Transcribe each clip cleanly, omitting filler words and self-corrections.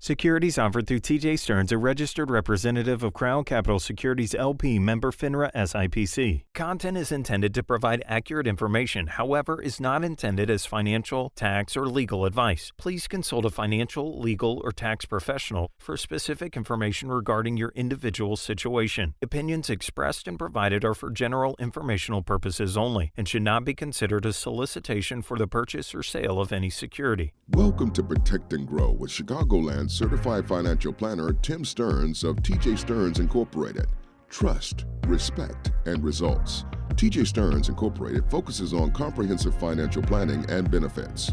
Securities offered through TJ Stearns, a registered representative of Crown Capital Securities LP, member FINRA SIPC. Content is intended to provide accurate information, however, is not intended as financial, tax, or legal advice. Please consult a financial, legal, or tax professional for specific information regarding your individual situation. Opinions expressed and provided are for general informational purposes only and should not be considered a solicitation for the purchase or sale of any security. Welcome to Protect and Grow with Chicagoland certified financial planner Tim Stearns of TJ Stearns Incorporated. Trust, respect, and results. TJ Stearns Incorporated focuses on comprehensive financial planning and benefits.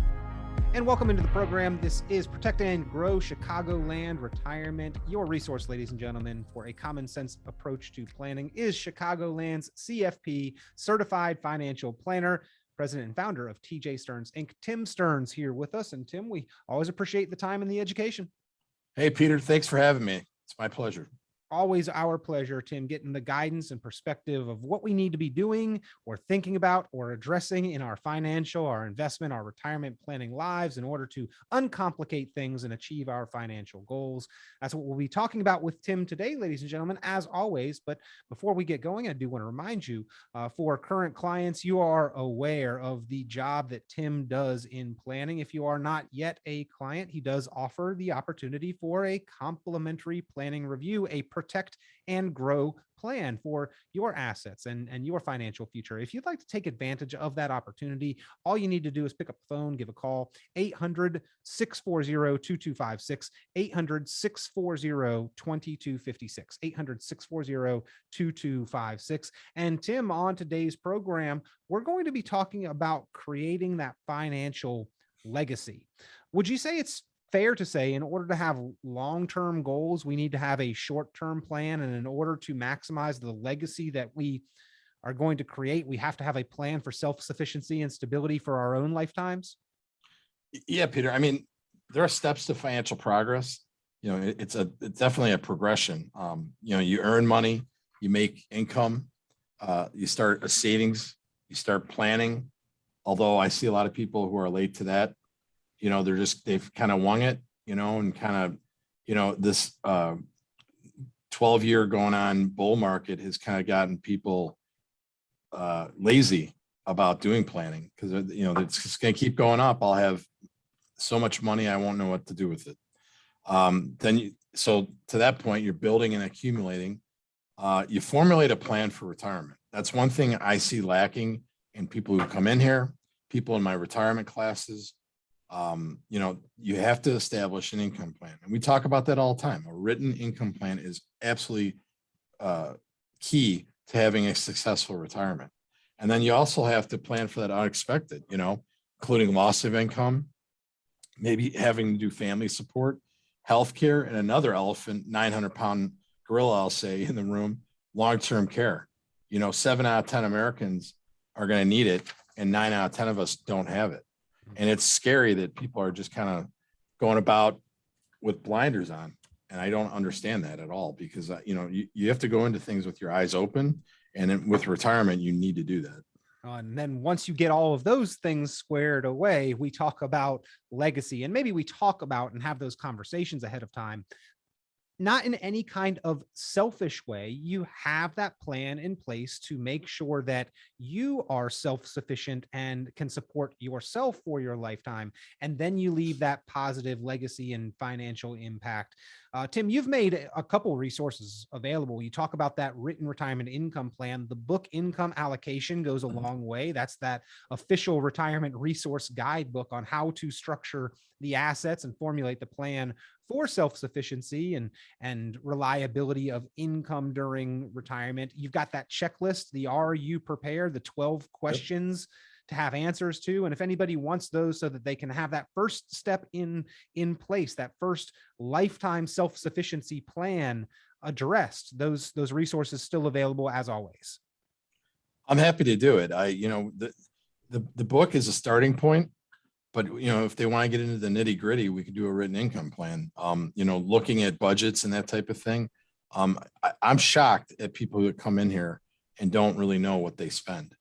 And welcome into the program. This is Protect and Grow Chicagoland Retirement. Your resource, ladies and gentlemen, for a common sense approach to planning is Chicagoland's CFP certified financial planner, president and founder of TJ Stearns Inc., Tim Stearns, here with us. And Tim, we always appreciate the time and the education. Hey, Peter, thanks for having me. It's my pleasure. Always our pleasure, Tim, getting the guidance and perspective of what we need to be doing or thinking about or addressing in our financial, our investment, our retirement planning lives in order to uncomplicate things and achieve our financial goals. That's what we'll be talking about with Tim today, ladies and gentlemen, as always. But before we get going, I do want to remind you, for current clients, you are aware of the job that Tim does in planning. If you are not yet a client, he does offer the opportunity for a complimentary planning review, a Protect and Grow plan for your assets and your financial future. If you'd like to take advantage of that opportunity, all you need to do is pick up the phone, give a call, 800-640-2256, 800-640-2256, 800-640-2256. And Tim, on today's program, we're going to be talking about creating that financial legacy. Would you say it's fair to say in order to have long-term goals, we need to have a short-term plan, and in order to maximize the legacy that we are going to create, we have to have a plan for self-sufficiency and stability for our own lifetimes? Yeah, Peter. I mean, there are steps to financial progress. It's definitely a progression. You earn money, you make income, you start a savings, you start planning. Although I see a lot of people who are late to that. They've kind of wung it, and kind of, this 12-year going on bull market has kind of gotten people lazy about doing planning because, it's just going to keep going up. I'll have so much money, I won't know what to do with it. So to that point, you're building and accumulating. You formulate a plan for retirement. That's one thing I see lacking in people who come in here, people in my retirement classes. You have to establish an income plan. And we talk about that all the time. A written income plan is absolutely key to having a successful retirement. And then you also have to plan for that unexpected, including loss of income, maybe having to do family support, healthcare, and another elephant, 900-pound gorilla, I'll say, in the room, long-term care. 7 out of 10 Americans are going to need it, and 9 out of 10 of us don't have it. And it's scary that people are just kind of going about with blinders on. And I don't understand that at all because, you have to go into things with your eyes open. And then with retirement, you need to do that. And then once you get all of those things squared away, we talk about legacy, and maybe we talk about and have those conversations ahead of time. Not in any kind of selfish way. You have that plan in place to make sure that you are self-sufficient and can support yourself for your lifetime. And then you leave that positive legacy and financial impact. Tim, you've made a couple resources available. You talk about that written retirement income plan. The book Income Allocation goes a long way. That's that official retirement resource guidebook on how to structure the assets and formulate the plan for self-sufficiency and reliability of income during retirement. You've got that checklist, the Are You Prepared? The 12 questions to have answers to. And if anybody wants those so that they can have that first step in place, that first lifetime self-sufficiency plan addressed, those resources still available as always. I'm happy to do it. The book is a starting point. But, if they want to get into the nitty gritty, we could do a written income plan, looking at budgets and that type of thing. I'm shocked at people who come in here and don't really know what they spend,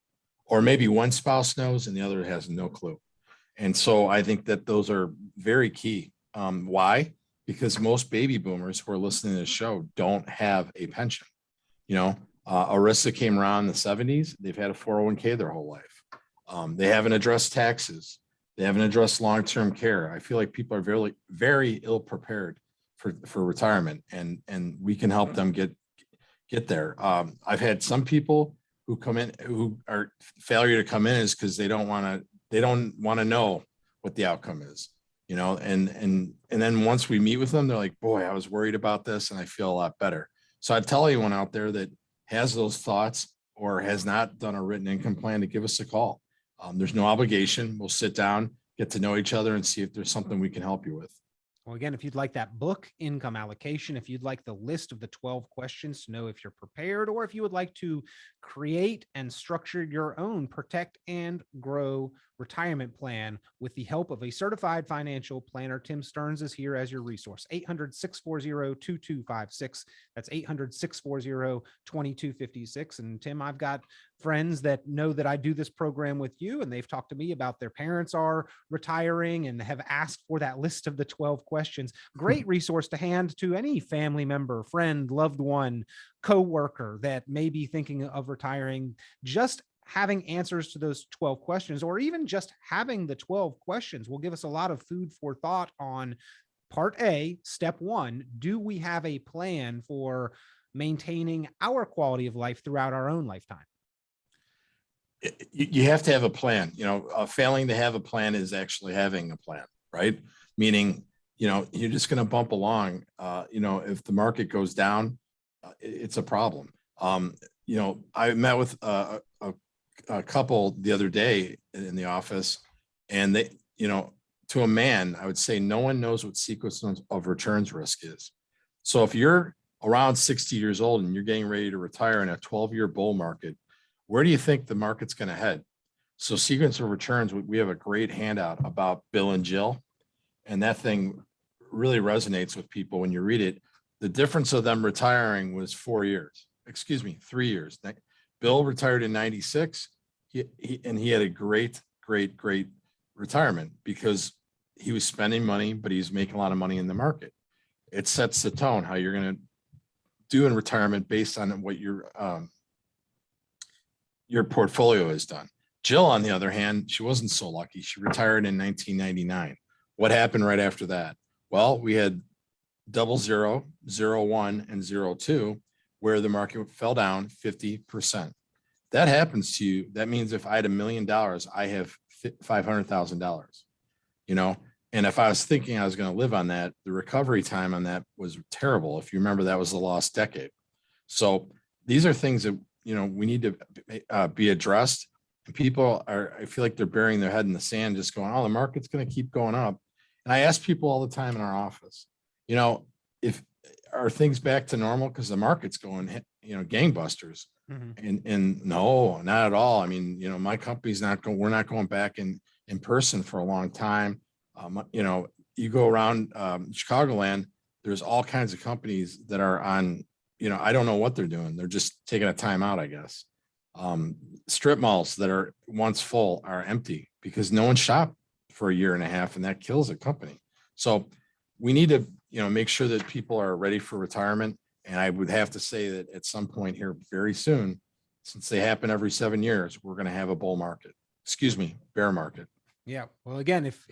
or maybe one spouse knows and the other has no clue. And so I think that those are very key. Why? because most baby boomers who are listening to the show don't have a pension. You know, ERISA came around in the 70s. They've had a 401k their whole life. They haven't addressed taxes. They haven't addressed long-term care. I feel like people are very, very ill prepared for retirement, and we can help them get there. I've had some people who come in who are failure to come in is because they don't want to know what the outcome is, you know, and then once we meet with them, they're like, boy, I was worried about this and I feel a lot better. So I tell anyone out there that has those thoughts or has not done a written income plan to give us a call. There's no obligation. We'll sit down, get to know each other, and see if there's something we can help you with. Well, again, if you'd like that book, Income Allocation, if you'd like the list of the 12 questions to know if you're prepared, or if you would like to create and structure your own Protect and Grow retirement plan with the help of a certified financial planner, Tim Stearns is here as your resource. 800-640-2256. That's 800-640-2256. And Tim, I've got friends that know that I do this program with you, and they've talked to me about their parents are retiring and have asked for that list of the 12 questions. Great resource to hand to any family member, friend, loved one, coworker that may be thinking of retiring. Just having answers to those 12 questions, or even just having the 12 questions, will give us a lot of food for thought on part A, step one. Do we have a plan for maintaining our quality of life throughout our own lifetime? You have to have a plan. You know, failing to have a plan is actually having a plan, right? Meaning, you know, you're just going to bump along. You know, if the market goes down, it's a problem. You know, I met with a couple the other day in the office, and they, you know, to a man, I would say no one knows what sequence of returns risk is. So if you're around 60 years old and you're getting ready to retire in a 12-year bull market, where do you think the market's going to head? So sequence of returns, we have a great handout about Bill and Jill, and that thing really resonates with people when you read it. The difference of them retiring was 3 years. Bill retired in 96. He had a great retirement because he was spending money, but he was making a lot of money in the market. It sets the tone how you're going to do in retirement based on what your portfolio has done. Jill, on the other hand, she wasn't so lucky. She retired in 1999. What happened right after that? Well, we had 00, 01, and 02, where the market fell down 50%. That happens to you. That means if I had $1 million, I have $500,000, you know? And if I was thinking I was going to live on that, the recovery time on that was terrible. If you remember, that was the lost decade. So these are things that, you know, we need to be addressed. And people are, I feel like they're burying their head in the sand, just going, oh, the market's going to keep going up. And I ask people all the time in our office, you know, are things back to normal? Because the market's going, you know, gangbusters. Mm-hmm. And no, not at all. I mean, you know, my company's we're not going back in person for a long time. You know, you go around Chicagoland, there's all kinds of companies that are on, you know, I don't know what they're doing. They're just taking a time out, I guess. Strip malls that are once full are empty because no one shopped for a year and a half, and that kills a company. So we need to, you know, make sure that people are ready for retirement. And I would have to say that at some point here very soon, since they happen every 7 years, we're going to have a bear market. Yeah. Well, again, if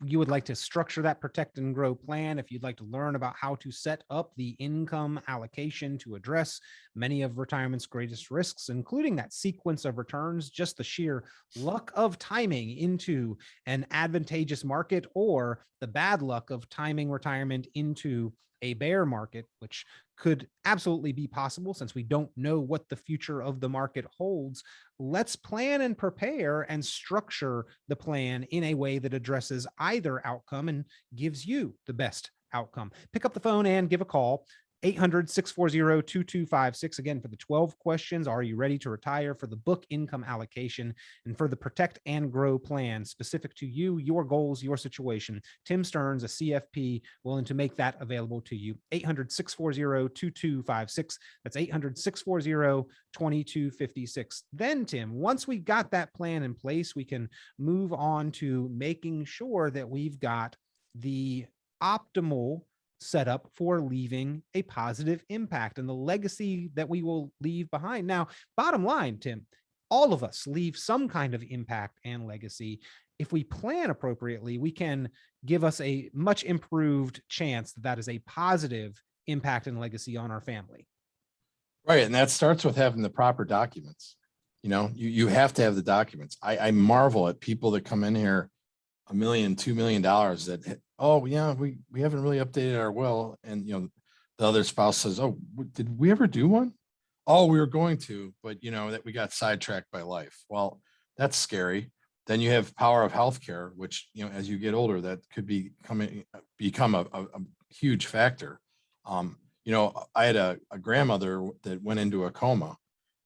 you would like to structure that Protect and Grow plan, if you'd like to learn about how to set up the income allocation to address many of retirement's greatest risks, including that sequence of returns, just the sheer luck of timing into an advantageous market, or the bad luck of timing retirement into a bear market, which could absolutely be possible since we don't know what the future of the market holds. Let's plan and prepare and structure the plan in a way that addresses either outcome and gives you the best outcome. Pick up the phone and give a call. 800-640-2256. Again, for the 12 questions, are you ready to retire? For the book, Income Allocation, and for the Protect and Grow plan specific to you, your goals, your situation. Tim Stearns, a CFP, willing to make that available to you. 800-640-2256. That's 800-640-2256. Then, Tim, once we got that plan in place, we can move on to making sure that we've got the optimal set up for leaving a positive impact and the legacy that we will leave behind. Now, bottom line, Tim, all of us leave some kind of impact and legacy. If we plan appropriately, we can give us a much improved chance that that is a positive impact and legacy on our family. Right. And that starts with having the proper documents. You have to have the documents. I marvel at people that come in here $1 million, $2 million that, oh yeah, we haven't really updated our will. And, the other spouse says, oh, did we ever do one? Oh, we were going to, but that we got sidetracked by life. Well, that's scary. Then you have power of healthcare, which, as you get older, that could become a huge factor. I had a grandmother that went into a coma,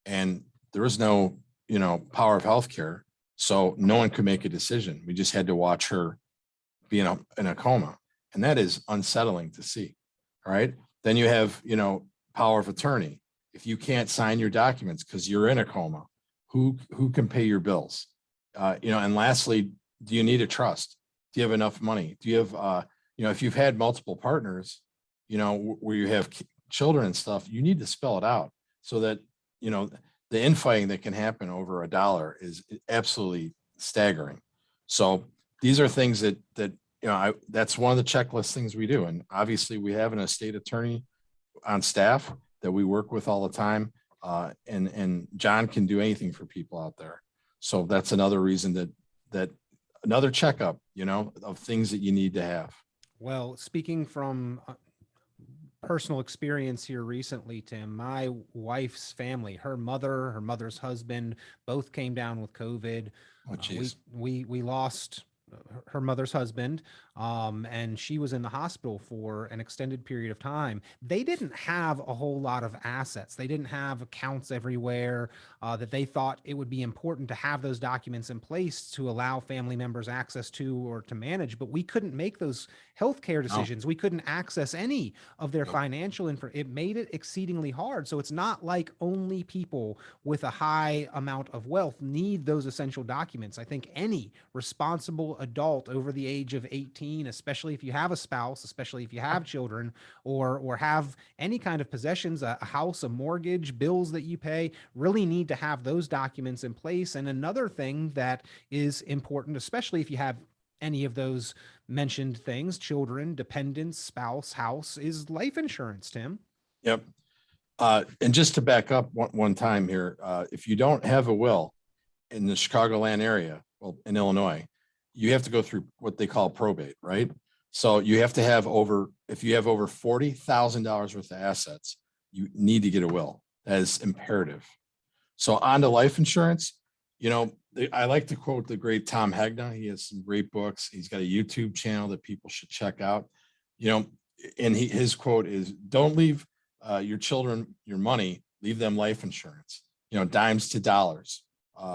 and there was no, power of healthcare. So no one could make a decision. We just had to watch her be in a coma. And that is unsettling to see. All right. Then you have, power of attorney. If you can't sign your documents because you're in a coma, who can pay your bills? And lastly, do you need a trust? Do you have enough money? Do you have, if you've had multiple partners, where you have children and stuff, you need to spell it out so that, the infighting that can happen over $1 is absolutely staggering. So these are things that that's one of the checklist things we do. And obviously we have an estate attorney on staff that we work with all the time. And John can do anything for people out there. So that's another reason that another checkup, of things that you need to have. Well, speaking from personal experience here recently, Tim, my wife's family, her mother's husband, both came down with COVID. Oh, geez. We lost her mother's husband, and she was in the hospital for an extended period of time. They didn't have a whole lot of assets. They didn't have accounts everywhere, that they thought it would be important to have those documents in place to allow family members access to or to manage, but we couldn't make those healthcare decisions. We couldn't access any of their financial info. It made it exceedingly hard. So it's not like only people with a high amount of wealth need those essential documents. I think any responsible adult over the age of 18, especially if you have a spouse, especially if you have children, or have any kind of possessions, a house, a mortgage, bills that you pay, really need to have those documents in place. And another thing that is important, especially if you have any of those mentioned things, children, dependents, spouse, house, is life insurance, Tim. Yep. And just to back up one time here, if you don't have a will in the Chicagoland area, well, in Illinois, you have to go through what they call probate, right? So you have to have if you have over $40,000 worth of assets, you need to get a will. That is imperative. So on to life insurance, I like to quote the great Tom Hegna. He has some great books. He's got a YouTube channel that people should check out. And his quote is, don't leave your children your money, leave them life insurance, dimes to dollars.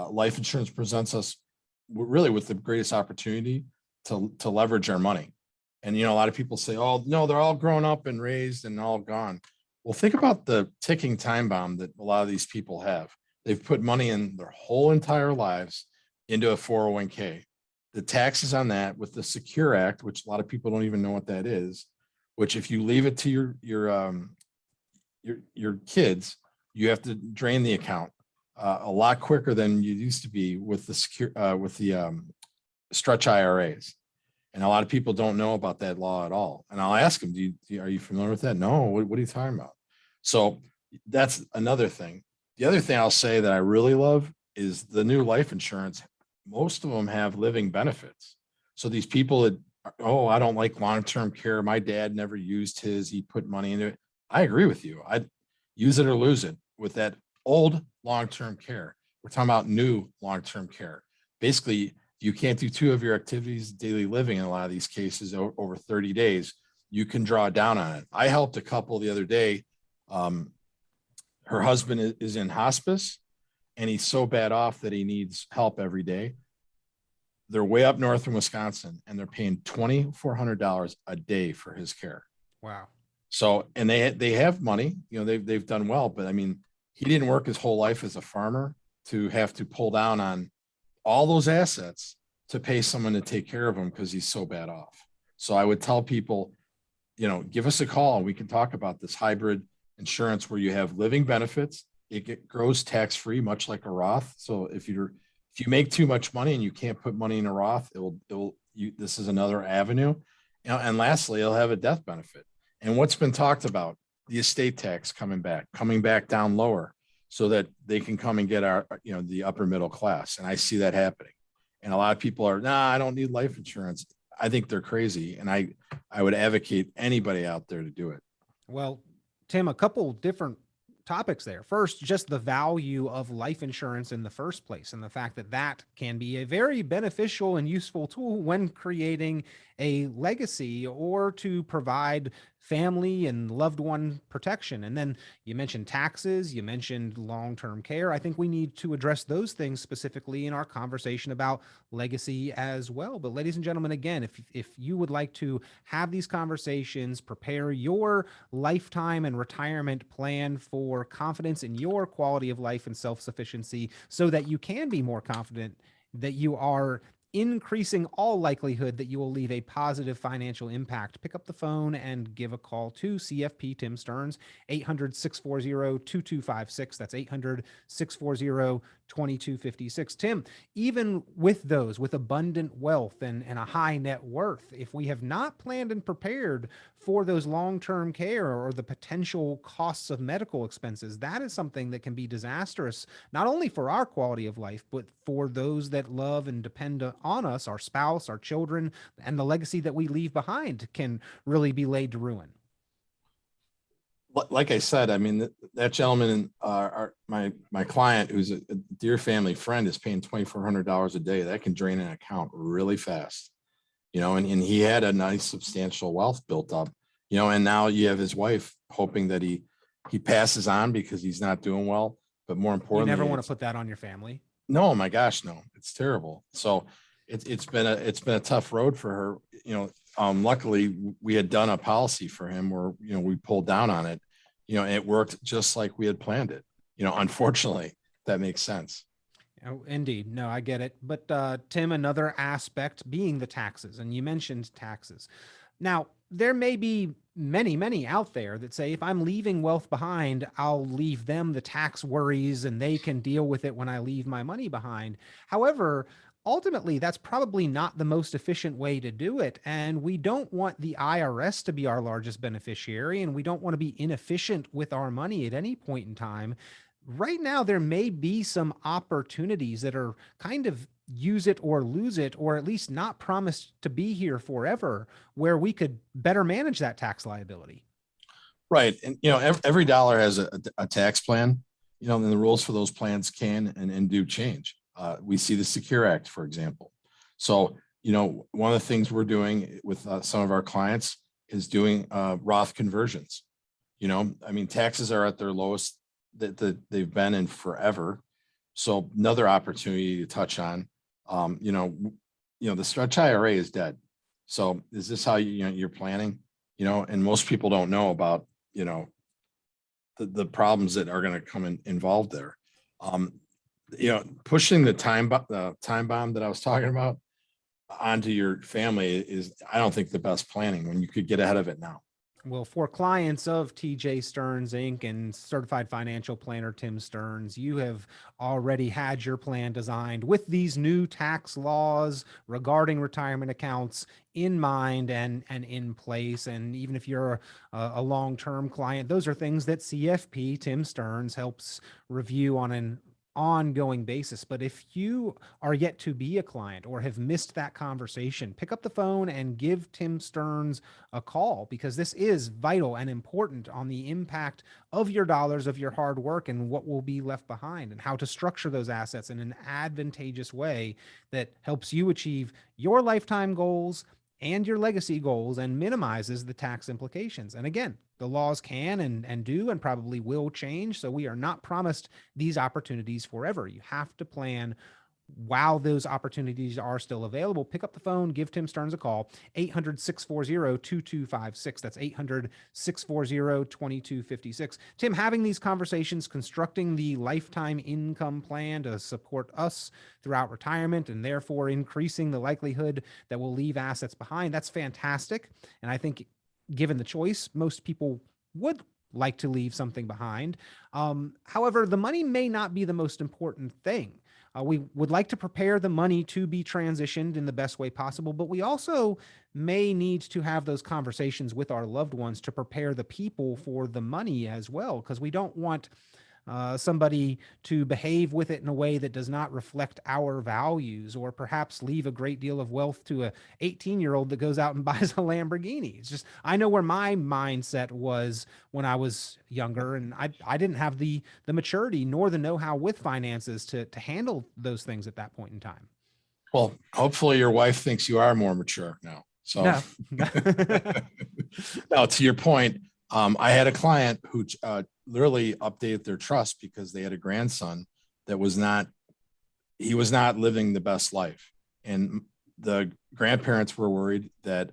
Life insurance presents us really with the greatest opportunity to leverage our money. And, a lot of people say, oh, no, they're all grown up and raised and all gone. Well, think about the ticking time bomb that a lot of these people have. They've put money in their whole entire lives into a 401k. The taxes on that with the Secure Act, which a lot of people don't even know what that is, which if you leave it to your kids, you have to drain the account a lot quicker than you used to be with the stretch IRAs. And a lot of people don't know about that law at all. And I'll ask them, are you familiar with that? No, what are you talking about? So that's another thing. The other thing I'll say that I really love is the new life insurance. Most of them have living benefits. So these people that, I don't like long-term care. My dad never used his, he put money into it. I agree with you. I'd use it or lose it with that old long-term care. We're talking about new long-term care. Basically, you can't do two of your activities, daily living in a lot of these cases over 30 days, you can draw down on it. I helped a couple the other day. Her husband is in hospice and he's so bad off that he needs help every day. They're way up north in Wisconsin and they're paying $2,400 a day for his care. Wow. So, and they have money, they've done well, but I mean, he didn't work his whole life as a farmer to have to pull down on all those assets to pay someone to take care of him because he's so bad off. So I would tell people, give us a call. We can talk about this hybrid insurance where you have living benefits. Grows tax-free, much like a Roth. So if you make too much money and you can't put money in a Roth, this is another avenue. And lastly, it'll have a death benefit. And what's been talked about, the estate tax coming back down lower so that they can come and get the upper middle class. And I see that happening. And a lot of people are, I don't need life insurance. I think they're crazy. And I would advocate anybody out there to do it. Well, Tim, a couple different topics there. First, just the value of life insurance in the first place, and the fact that that can be a very beneficial and useful tool when creating a legacy or to provide family and loved one protection. And then you mentioned taxes, you mentioned long-term care. I think we need to address those things specifically in our conversation about legacy as well. But ladies and gentlemen, again, if you would like to have these conversations, prepare your lifetime and retirement plan for confidence in your quality of life and self-sufficiency so that you can be more confident that you are increasing all likelihood that you will leave a positive financial impact, pick up the phone and give a call to CFP Tim Stearns, 800-640-2256. That's 800-640-2256. Tim, even with those with abundant wealth and a high net worth, if we have not planned and prepared for those long-term care or the potential costs of medical expenses, that is something that can be disastrous, not only for our quality of life, but for those that love and depend on us, our spouse, our children, and the legacy that we leave behind can really be laid to ruin. Like I said, I mean, that gentleman, my client, who's a dear family friend, is paying $2,400 a day. That can drain an account really fast, and he had a nice substantial wealth built up, and now you have his wife hoping that he passes on because he's not doing well. But more importantly, you never want to put that on your family. No, my gosh, no, it's terrible. So it's been a tough road for her. Luckily we had done a policy for him where, we pulled down on it, and it worked just like we had planned it. Unfortunately, that makes sense. Oh, indeed. No, I get it. But Tim, another aspect being the taxes, and you mentioned taxes. Now, there may be many out there that say, if I'm leaving wealth behind, I'll leave them the tax worries and they can deal with it when I leave my money behind. However, ultimately, that's probably not the most efficient way to do it. And we don't want the IRS to be our largest beneficiary, and we don't want to be inefficient with our money at any point in time. Right now, there may be some opportunities that are kind of use it or lose it, or at least not promised to be here forever, where we could better manage that tax liability. Right. And, every dollar has a tax plan, and the rules for those plans can and do change. We see the Secure Act, for example. So, one of the things we're doing with some of our clients is doing Roth conversions. Taxes are at their lowest that they've been in forever. So another opportunity to touch on, the stretch IRA is dead. So is this how you're planning? And most people don't know about, the problems that are going to come involved there. Pushing the time bomb that I was talking about onto your family is, I don't think, the best planning when you could get ahead of it now. Well, for clients of TJ Stearns Inc. and certified financial planner Tim Stearns, you have already had your plan designed with these new tax laws regarding retirement accounts in mind and in place. And even if you're a long-term client, those are things that CFP Tim Stearns helps review on an ongoing basis. But if you are yet to be a client or have missed that conversation, pick up the phone and give Tim Stearns a call, because this is vital and important on the impact of your dollars, of your hard work, and what will be left behind, and how to structure those assets in an advantageous way that helps you achieve your lifetime goals and your legacy goals and minimizes the tax implications. And again, the laws can and do and probably will change. So we are not promised these opportunities forever. You have to plan while those opportunities are still available. Pick up the phone, give Tim Stearns a call, 800-640-2256. That's 800-640-2256. Tim, having these conversations, constructing the lifetime income plan to support us throughout retirement and therefore increasing the likelihood that we'll leave assets behind, that's fantastic. And I think given the choice, most people would like to leave something behind. However, the money may not be the most important thing. We would like to prepare the money to be transitioned in the best way possible, but we also may need to have those conversations with our loved ones to prepare the people for the money as well, because we don't want somebody to behave with it in a way that does not reflect our values, or perhaps leave a great deal of wealth to a 18-year-old that goes out and buys a Lamborghini. It's just, I know where my mindset was when I was younger, and I didn't have the maturity nor the know-how with finances to handle those things at that point in time. Well, hopefully your wife thinks you are more mature now. So No. now, to your point, I had a client who literally updated their trust because they had a grandson that was not living the best life. And the grandparents were worried that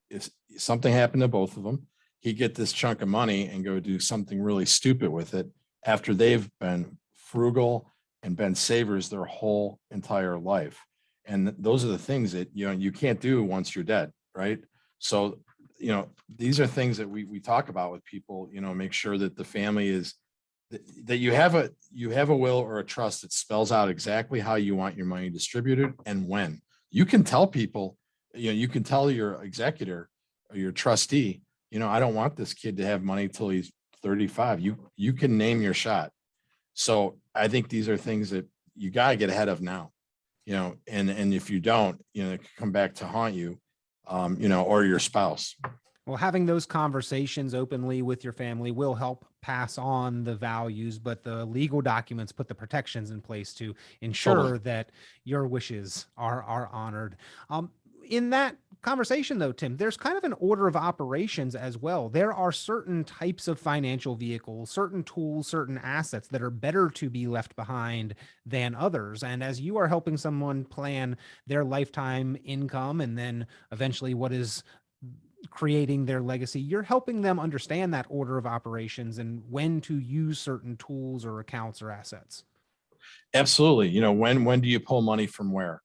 if something happened to both of them, he'd get this chunk of money and go do something really stupid with it after they've been frugal and been savers their whole entire life. And those are the things that, you can't do once you're dead, right? So, these are things that we talk about with people, make sure that the family is, that you have a will or a trust that spells out exactly how you want your money distributed and when. You can tell people, you can tell your executor or your trustee, I don't want this kid to have money till he's 35. You can name your shot. So I think these are things that you got to get ahead of now, and if you don't, it can come back to haunt you, or your spouse. Well, having those conversations openly with your family will help pass on the values, but the legal documents put the protections in place to ensure Totally. that your wishes are honored. In that conversation, though, Tim, there's kind of an order of operations as well. There are certain types of financial vehicles, certain tools, certain assets that are better to be left behind than others. And as you are helping someone plan their lifetime income and then eventually what is creating their legacy, you're helping them understand that order of operations and when to use certain tools or accounts or assets. Absolutely. When do you pull money from where?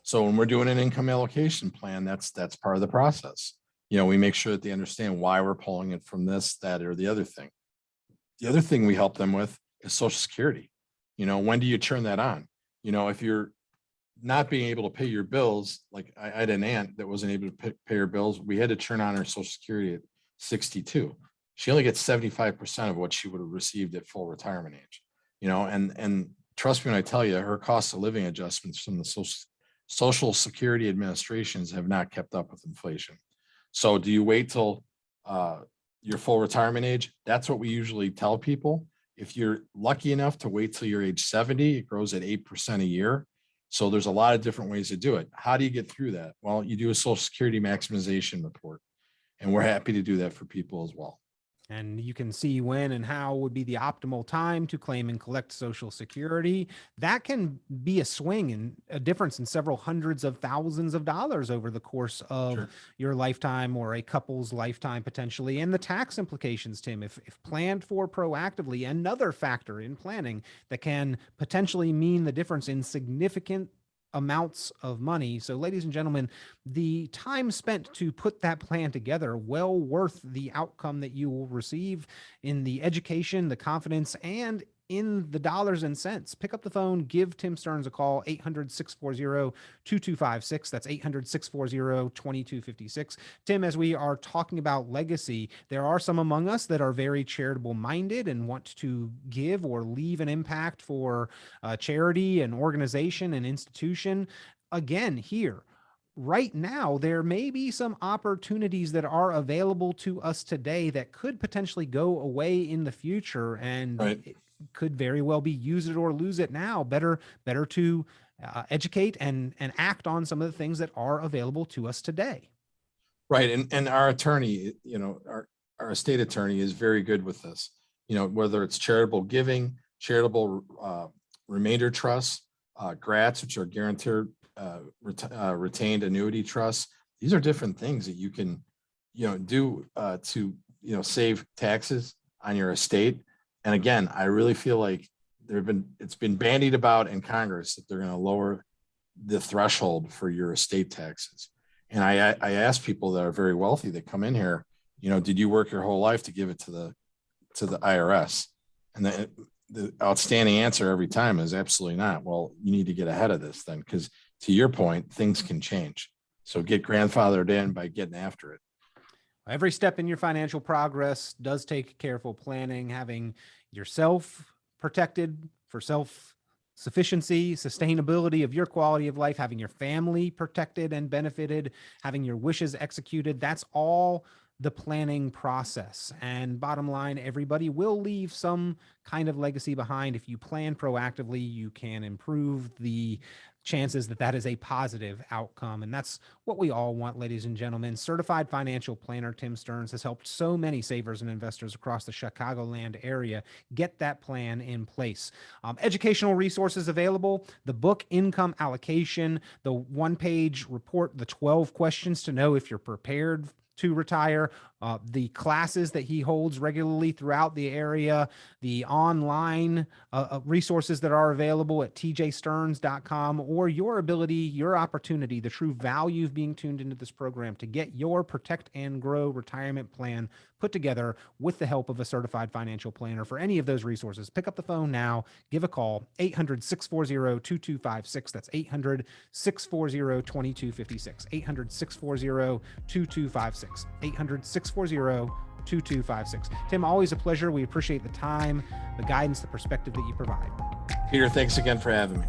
So when we're doing an income allocation plan, that's part of the process. We make sure that they understand why we're pulling it from this, that, or the other thing. The other thing we help them with is Social Security. When do you turn that on? If you're not being able to pay your bills, like I had an aunt that wasn't able to pay her bills. We had to turn on her Social Security at 62. She only gets 75% of what she would have received at full retirement age. And trust me when I tell you, her cost of living adjustments from the Social Security administrations have not kept up with inflation. So do you wait till your full retirement age? That's what we usually tell people. If you're lucky enough to wait till you're age 70, it grows at 8% a year. So there's a lot of different ways to do it. How do you get through that? Well, you do a Social Security maximization report, and we're happy to do that for people as well. And you can see when and how would be the optimal time to claim and collect Social Security. That can be a swing and a difference in several hundreds of thousands of dollars over the course of your lifetime or a couple's lifetime potentially. And the tax implications, Tim, if planned for proactively, another factor in planning that can potentially mean the difference in significant amounts of money. So ladies and gentlemen, the time spent to put that plan together, well worth the outcome that you will receive in the education, the confidence, and in the dollars and cents. Pick up the phone, give Tim Stearns a call, 800-640-2256. That's 800-640-2256. Tim, as we are talking about legacy, there are some among us that are very charitable minded and want to give or leave an impact for a charity, an organization, an institution. Again, here, right now, there may be some opportunities that are available to us today that could potentially go away in the future, and it could very well be use it or lose it now. Better to educate and act on some of the things that are available to us today. Right. And our attorney, our estate attorney is very good with this, whether it's charitable giving, charitable remainder trusts, GRATs, which are guaranteed retained annuity trusts. These are different things that you can, do to, save taxes on your estate. And again, I really feel like it's been bandied about in Congress that they're going to lower the threshold for your estate taxes. And I ask people that are very wealthy that come in here, did you work your whole life to give it to the IRS? And the outstanding answer every time is absolutely not. Well, you need to get ahead of this then, because to your point, things can change. So get grandfathered in by getting after it. Every step in your financial progress does take careful planning, having yourself protected for self-sufficiency, sustainability of your quality of life, having your family protected and benefited, having your wishes executed. That's all the planning process. And bottom line, everybody will leave some kind of legacy behind. If you plan proactively, you can improve the chances that that is a positive outcome. And that's what we all want, ladies and gentlemen. Certified financial planner Tim Stearns has helped so many savers and investors across the Chicagoland area get that plan in place. Educational resources available, the book Income Allocation, the one-page report, the 12 questions to know if you're prepared to retire, the classes that he holds regularly throughout the area, the online resources that are available at tjstearns.com, or your ability, your opportunity, the true value of being tuned into this program to get your Protect and Grow retirement plan put together with the help of a certified financial planner. For any of those resources, pick up the phone now, give a call, 800-640-2256. That's 800-640-2256, 800-640-2256, 800-640-2256. Tim, always a pleasure. We appreciate the time, the guidance, the perspective that you provide. Peter, thanks again for having me.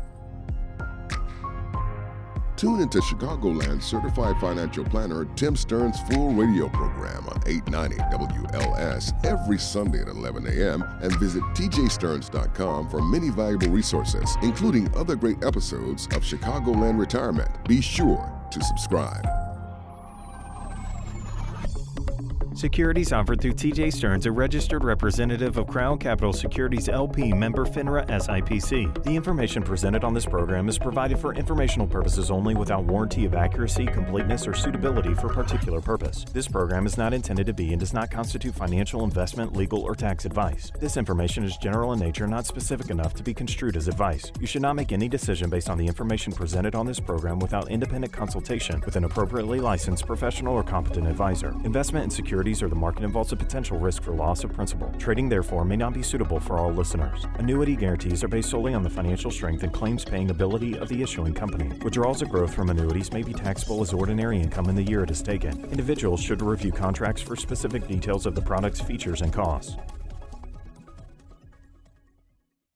Tune into Chicagoland certified financial planner Tim Stearns' full radio program on 890 WLS every Sunday at 11 a.m. and visit tjstearns.com for many valuable resources, including other great episodes of Chicagoland Retirement. Be sure to subscribe. Securities offered through TJ Stearns, a registered representative of Crown Capital Securities LP, member FINRA SIPC. The information presented on this program is provided for informational purposes only without warranty of accuracy, completeness, or suitability for particular purpose. This program is not intended to be and does not constitute financial, investment, legal, or tax advice. This information is general in nature, not specific enough to be construed as advice. You should not make any decision based on the information presented on this program without independent consultation with an appropriately licensed professional or competent advisor. Investment in securities or the market involves a potential risk for loss of principal. Trading, therefore, may not be suitable for all listeners. Annuity guarantees are based solely on the financial strength and claims-paying ability of the issuing company. Withdrawals of growth from annuities may be taxable as ordinary income in the year it is taken. Individuals should review contracts for specific details of the product's features and costs.